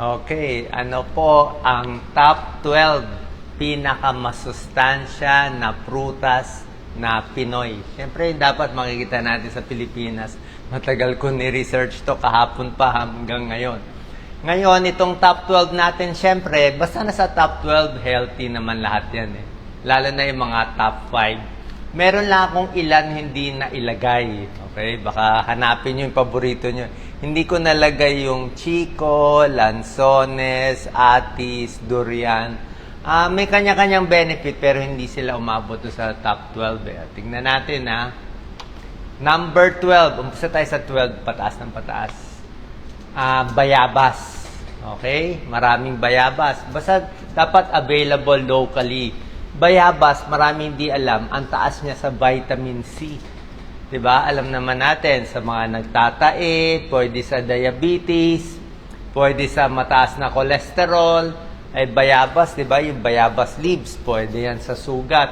Okay, ano po ang top 12 pinakamasustansya na prutas na Pinoy? Siyempre, dapat makikita natin sa Pilipinas. Matagal ko ni-research to kahapon pa hanggang ngayon. Ngayon, itong top 12 natin, siyempre, basta nasa top 12, healthy naman lahat yan eh. Lalo na yung mga top 5. Meron lang akong ilan hindi na ilagay. Okay? Baka hanapin nyo yung paborito nyo. Hindi ko nalagay yung Chico, Lanzones, Atis, Durian. May kanya-kanyang benefit pero hindi sila umabot sa top 12. Tingnan natin ha. Number 12. Umpisa tayo sa 12. Pataas ng pataas. Bayabas. Okay? Maraming bayabas. Basta dapat available locally. Bayabas, marami hindi alam, ang taas niya sa vitamin C. 'Di ba? Alam naman natin sa mga nagtatae, pwede sa diabetes, pwede sa mataas na cholesterol, ay bayabas, 'di ba? Yung bayabas leaves, pwede yan sa sugat.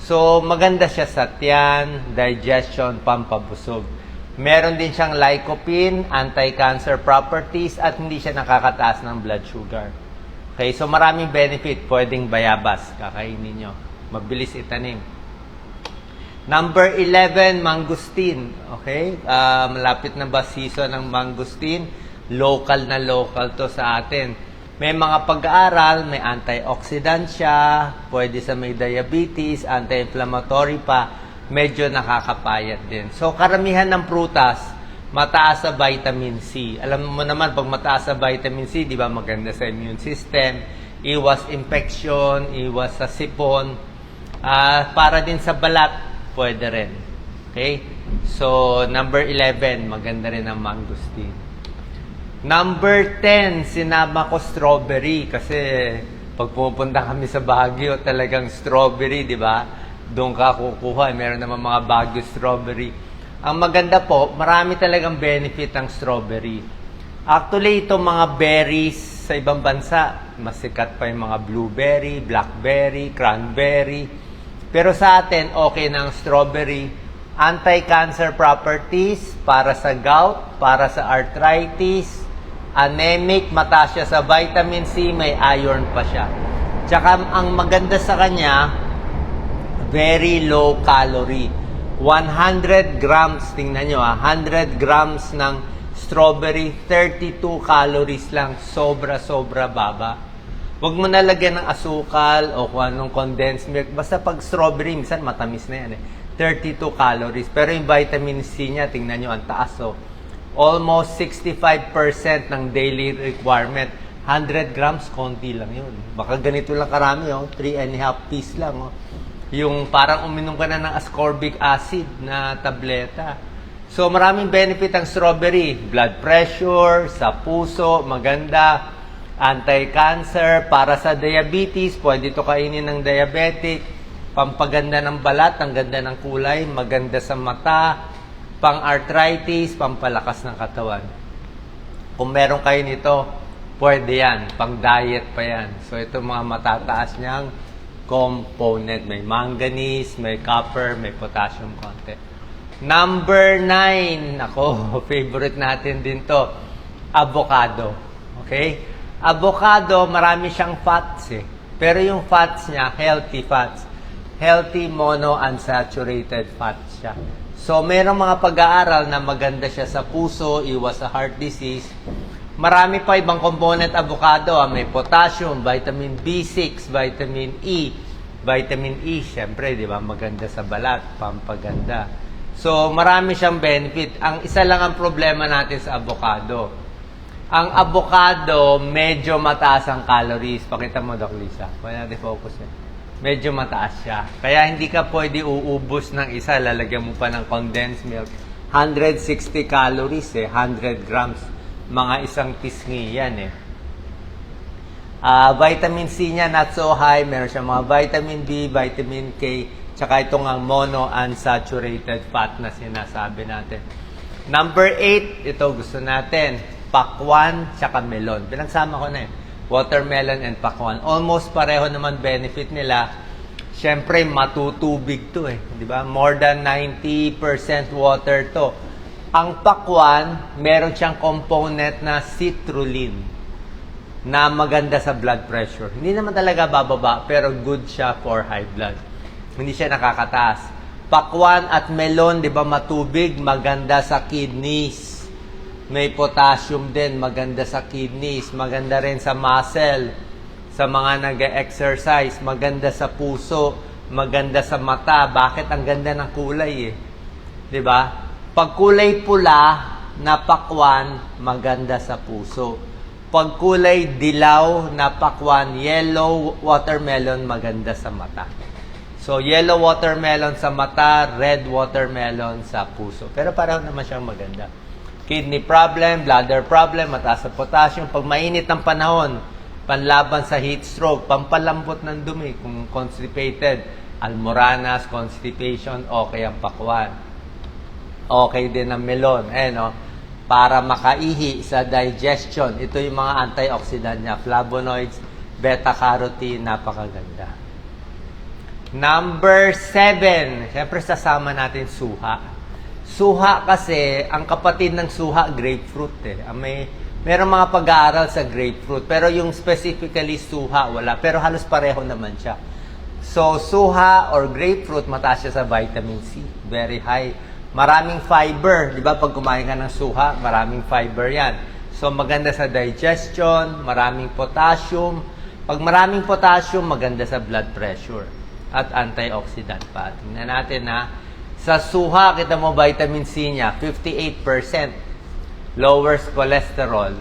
So, maganda siya sa tiyan, digestion, pampabusog. Meron din siyang lycopene, anti-cancer properties, at hindi siya nakakataas ng blood sugar. Okay, so maraming benefit. Pwedeng bayabas, kakainin nyo. Mabilis itanim. Number 11, mangustin. Okay, malapit na ba season ng mangustin? Local na local to sa atin. May mga pag-aaral, may antioxidant siya, pwede sa may diabetes, anti-inflammatory pa, medyo nakakapayat din. So, karamihan ng prutas, mataas sa vitamin C. Alam mo naman, pag mataas sa vitamin C, di ba maganda sa immune system, iwas infection, iwas sa sipon, para din sa balat, pwede rin. Okay? So, number 11, maganda rin ang mangosteen. Number 10, sinama ko strawberry kasi pag pupunta kami sa Baguio, talagang strawberry, di ba? Doon ka kukuha. Meron naman mga Baguio strawberry. Ang maganda po, marami talagang benefit ang strawberry. Actually, itong mga berries sa ibang bansa, mas sikat pa yung mga blueberry, blackberry, cranberry. Pero sa atin, okay na ang strawberry. Anti-cancer properties para sa gout, para sa arthritis, anemic, mataas siya sa vitamin C, may iron pa siya. Tsaka ang maganda sa kanya, very low calorie. 100 grams, tingnan nyo 100 grams ng strawberry, 32 calories lang. Sobra-sobra baba. Huwag mo nalagyan ng asukal o kung anong condensed milk. Basta pag strawberry, minsan matamis na yan eh. 32 calories. Pero yung vitamin C niya, tingnan nyo, ang taas. So, almost 65% ng daily requirement. 100 grams, konti lang yun. Baka ganito lang karami, 3.5 piece lang. Yung parang uminom ka na ng ascorbic acid na tableta. So, maraming benefit ang strawberry. Blood pressure, sa puso, maganda. Anti-cancer, para sa diabetes, pwede ito kainin ng diabetic. Pampaganda ng balat, ang ganda ng kulay, maganda sa mata. Pang-arthritis, pampalakas ng katawan. Kung meron kayo nito, pwede yan. Pang-diet pa yan. So, ito mga matataas niyang component. May manganese, may copper, may potassium content. Number 9, ako, favorite natin din to, avocado. Okay? Avocado, marami siyang fats eh. Pero yung fats niya, healthy fats. Healthy monounsaturated fats siya. So, mayroong mga pag-aaral na maganda siya sa puso, iwas sa heart disease. Marami pa ibang component avocado. May potassium, vitamin B6, vitamin E. Vitamin E, syempre, di ba, maganda sa balat, pampaganda. So, marami siyang benefit. Ang isa lang ang problema natin sa avocado. Ang avocado, medyo mataas ang calories. Pakita mo, Doc Lisa. Kaya natin focus eh. Medyo mataas siya. Kaya hindi ka pwede uubos ng isa. Lalagyan mo pa ng condensed milk. 160 calories eh. 100 grams. Mga isang pisngi yan eh. Vitamin C niya not so high. Meron siya mga vitamin B, vitamin K, tsaka itong ang monounsaturated fat na sinasabi natin. Number 8, ito gusto natin. Pakwan, tsaka melon. Pinagsama ko na eh. Watermelon and pakwan. Almost pareho naman benefit nila. Siyempre, matutubig to eh. Di ba? More than 90% water to. Ang pakwan, meron siyang component na citrulline. na maganda sa blood pressure. Hindi naman talaga bababa, pero good siya for high blood. Hindi siya nakakataas. Pakwan at melon, di ba, matubig, maganda sa kidneys. May potassium din, maganda sa kidneys. Maganda rin sa muscle, sa mga nag-exercise. Maganda sa puso, maganda sa mata. Bakit? Ang ganda ng kulay eh. Di ba? Pag kulay pula na pakwan, maganda sa puso. Pag kulay dilaw na pakwan, yellow watermelon, maganda sa mata. So, yellow watermelon sa mata, red watermelon sa puso. Pero pareho naman siyang maganda. Kidney problem, bladder problem, mataas sa potassium. Pag mainit ang panahon, panlaban sa heat stroke, pampalambot ng dumi, kung constipated, almoranas, constipation, okay ang pakwan. Okay din ang melon. No? Para makaihi sa digestion. Ito yung mga antioxidant niya. Flavonoids, beta-carotene, napakaganda. Number 7. Siyempre, sasama natin suha. Suha kasi, ang kapatid ng suha, grapefruit merong mga pag-aaral sa grapefruit. Pero yung specifically suha, wala. Pero halos pareho naman siya. So, suha or grapefruit, mataas siya sa vitamin C. Very high. Maraming fiber, di ba? Pag kumain ka ng suha, maraming fiber yan. So, maganda sa digestion, maraming potassium. Pag maraming potassium, maganda sa blood pressure. At antioxidant pa. Tingnan natin na, sa suha, kita mo vitamin C niya, 58%. Lowers cholesterol.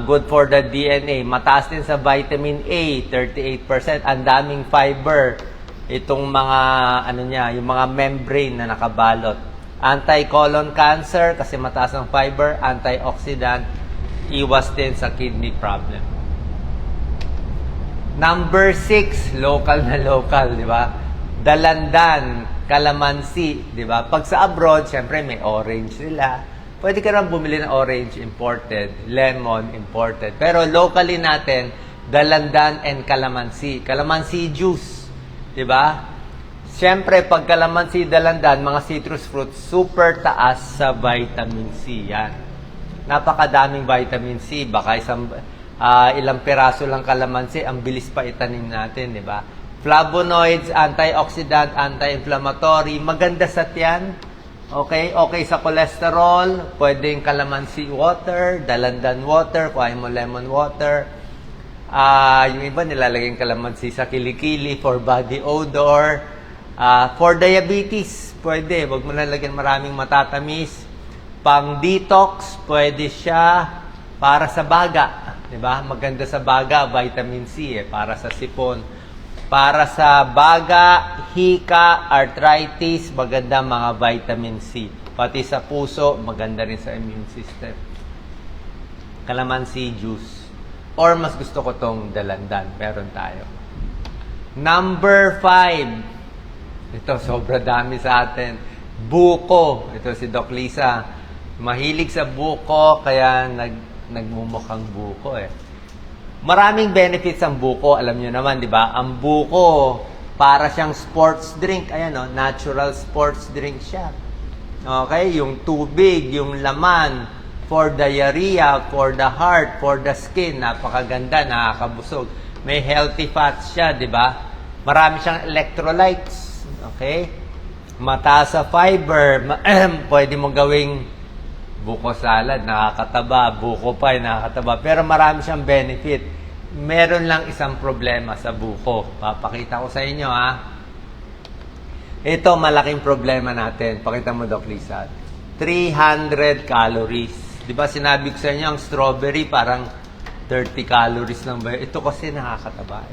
Good for the DNA. Mataas din sa vitamin A, 38%. Ang daming fiber. Itong mga, yung mga membrane na nakabalot. Anti-colon cancer, kasi mataas ang fiber, antioxidant, iwas din sa kidney problem. Number 6, local na local, di ba? Dalandan, calamansi, di ba? Pag sa abroad, syempre may orange sila. Pwede ka rin bumili ng orange imported, lemon imported. Pero locally natin, dalandan and calamansi. Calamansi juice. Diba? Siyempre, pag calamansi, dalandan, mga citrus fruits, super taas sa vitamin C. Yan. Napakadaming vitamin C. Baka ilang piraso lang calamansi, ang bilis pa itanim natin, diba? Flavonoids, antioxidant, anti-inflammatory, maganda sa tiyan. Okay? Okay sa cholesterol, pwedeng calamansi water, dalandan water, kuhain mo lemon water. Yung iba nilalagay yung calamansi sa kilikili for body odor. For diabetes, pwede. Huwag mo lalagyan maraming matatamis. Pang detox, pwede siya para sa baga. Diba? Maganda sa baga, vitamin C para sa sipon. Para sa baga, hika, arthritis, maganda mga vitamin C. Pati sa puso, maganda rin sa immune system. Calamansi juice. Or mas gusto ko tong dalandan. Meron tayo. Number 5. Ito, sobra dami sa atin. Buko. Ito si Doc Lisa. Mahilig sa buko, kaya nagmumukhang buko Maraming benefits ang buko. Alam nyo naman, di ba? Ang buko, para siyang sports drink. Ayan, natural sports drink siya. Okay? Yung tubig, yung laman, for diarrhea, for the heart, for the skin, napakaganda, nakakabusog. May healthy fats siya, di ba? Marami siyang electrolytes, okay? Mataas sa fiber, pwede mong gawing buko salad, nakakataba, buko pie, nakakataba. Pero marami siyang benefit. Meron lang isang problema sa buko. Papakita ko sa inyo, Ito, malaking problema natin. Pakita mo, Doc Lisa. 300 calories. Di ba sinabi ko sa inyo, ang strawberry parang 30 calories lang ba? Ito kasi nakakataba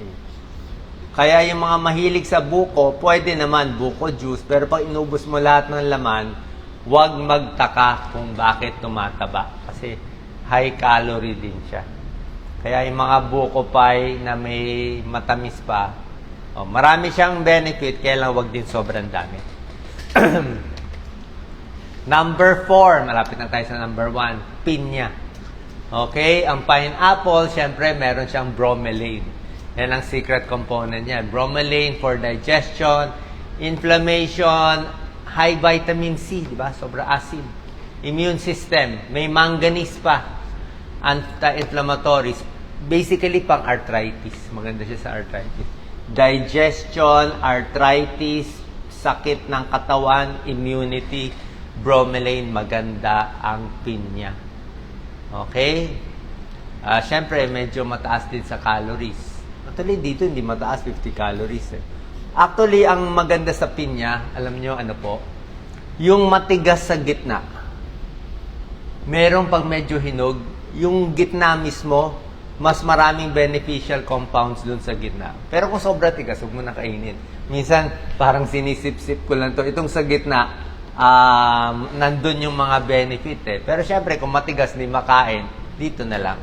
Kaya yung mga mahilig sa buko, pwede naman buko juice. Pero pag inubos mo lahat ng laman, huwag magtaka kung bakit tumataba. Kasi high calorie din siya. Kaya yung mga buko pie na may matamis pa, marami siyang benefit, kaya lang huwag din sobrang dami. Number 4, malapit na tayo sa number 1, pinya. Okay, ang pineapple, syempre, meron siyang bromelain. Yan ang secret component niya. Bromelain for digestion, inflammation, high vitamin C, di ba? Sobra acid. Immune system, may manganese pa, anti-inflammatories. basically pang arthritis. Maganda siya sa arthritis. Digestion, arthritis, sakit ng katawan, immunity, bromelain, maganda ang pinya. Okay? Siyempre, medyo mataas din sa calories. Actually, dito hindi mataas, 50 calories. Actually, ang maganda sa pinya, alam nyo ano po, yung matigas sa gitna. Meron pag medyo hinog, yung gitna mismo, mas maraming beneficial compounds dun sa gitna. Pero kung sobra tigas, huwag mo na kainin. Minsan, parang sinisip-sip ko lang to. Itong sa gitna, nandun yung mga benefit eh. Pero syempre, kung matigas, hindi makain, dito na lang.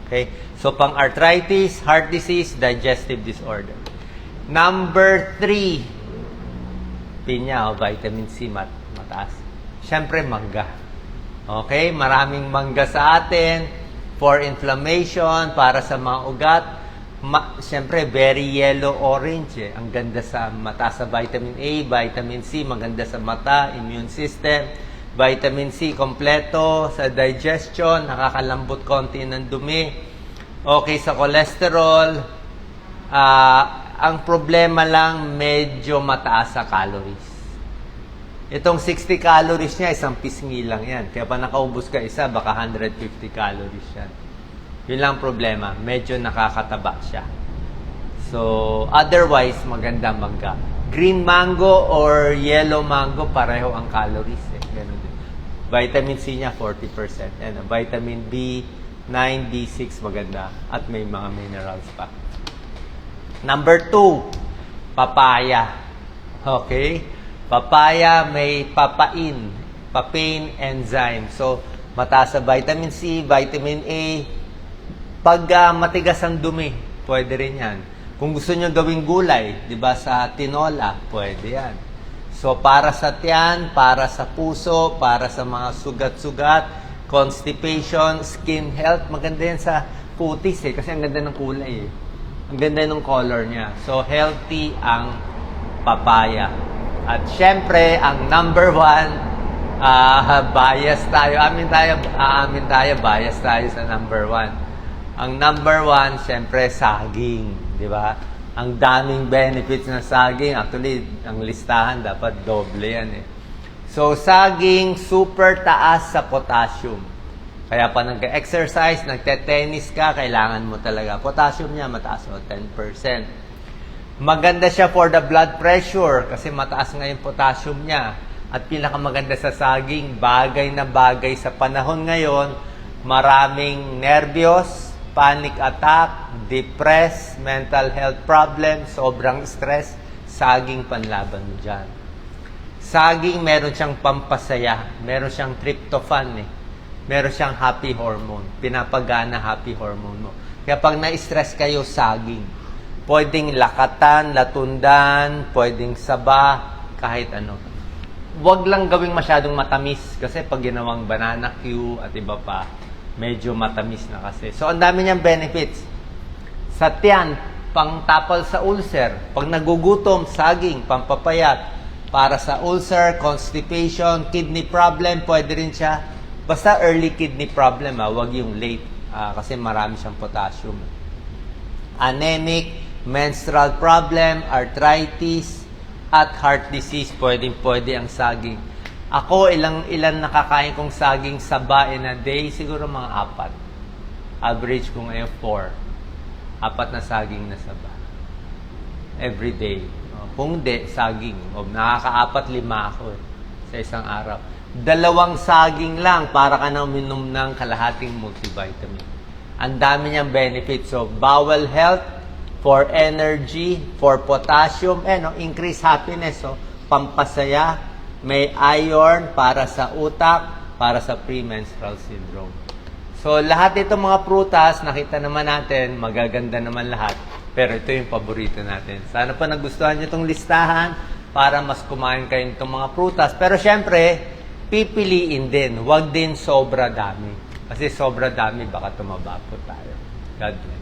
Okay? So, pang arthritis, heart disease, digestive disorder. Number 3, pinya o vitamin C, mataas. Syempre, mangga. Okay? Maraming mangga sa atin. For inflammation, para sa mga ugat. Siyempre, very yellow-orange eh. Ang ganda sa mata, sa vitamin A, vitamin C, maganda sa mata, immune system. Vitamin C, kompleto sa digestion, nakakalambot konti ng dumi. Okay sa cholesterol. Ang problema lang, medyo mataas sa calories. Itong 60 calories niya, isang pisngi lang yan. Kaya pa nakaubos ka isa, baka 150 calories yan. Yun lang problema. Medyo nakakataba siya. So, otherwise, maganda mangga. Green mango or yellow mango, pareho ang calories. Ganun din. Vitamin C niya, 40%. And vitamin B, 9, B6, maganda. At may mga minerals pa. Number 2, papaya. Okay? Papaya may papain enzyme. So, mataas sa vitamin C, vitamin A. Pag matigas ang dumi, pwede rin yan. Kung gusto nyo gawing gulay, di ba, sa tinola, pwede yan. So, para sa tiyan, para sa puso, para sa mga sugat-sugat, constipation, skin health, maganda yan sa kutis eh, kasi ang ganda ng kulay eh. Ang ganda ng color niya. So, healthy ang papaya. At syempre, ang number 1, bias tayo. Aamin tayo, bias tayo sa number 1. Ang number 1, syempre, saging. Di ba? Ang daming benefits ng saging. Actually, ang listahan dapat doble yan eh. So, saging, super taas sa potassium. Kaya pa nag-exercise, nagte-tennis ka, kailangan mo talaga. Potassium niya mataas o 10%. Maganda siya for the blood pressure kasi mataas nga yung potassium niya. At pinakamaganda sa saging, bagay na bagay sa panahon ngayon, maraming nervyos, panic attack, depressed, mental health problem, sobrang stress, saging panlaban mo dyan. Saging, meron siyang pampasaya, meron siyang tryptophan eh. Meron siyang happy hormone, pinapagana happy hormone mo. Kaya pag na-stress kayo, saging. Pwedeng lakatan, latundan, pwedeng saba, kahit ano. Huwag lang gawing masyadong matamis kasi pag ginawang banana Q at iba pa, medyo matamis na kasi. So, ang dami niyang benefits. Sa tiyan, pang-tapal sa ulcer. Pag nagugutom, saging, pampapayat. Para sa ulcer, constipation, kidney problem, pwede rin siya. Basta early kidney problem, huwag yung late kasi marami siyang potassium. Anemic, menstrual problem, arthritis, at heart disease, pwede ang saging. Ako, ilan nakakain kong saging saba in a day? Siguro mga 4. Average ko ngayon 4. 4 na saging na saba. Every day. Kung di, saging. Nakaka-4, 5 ako sa isang araw. 2 saging lang para ka na uminom ng kalahating multivitamin. Ang dami niyang benefits. So, bowel health, for energy, for potassium, increase happiness. So, pampasaya, may iron para sa utak, para sa premenstrual syndrome. So, lahat itong mga prutas, nakita naman natin, magaganda naman lahat. Pero ito yung paborito natin. Sana pa nagustuhan nyo itong listahan para mas kumain kayo itong mga prutas. Pero syempre, pipiliin din. Huwag din sobra dami. Kasi sobra dami, baka tumaba po tayo. God bless.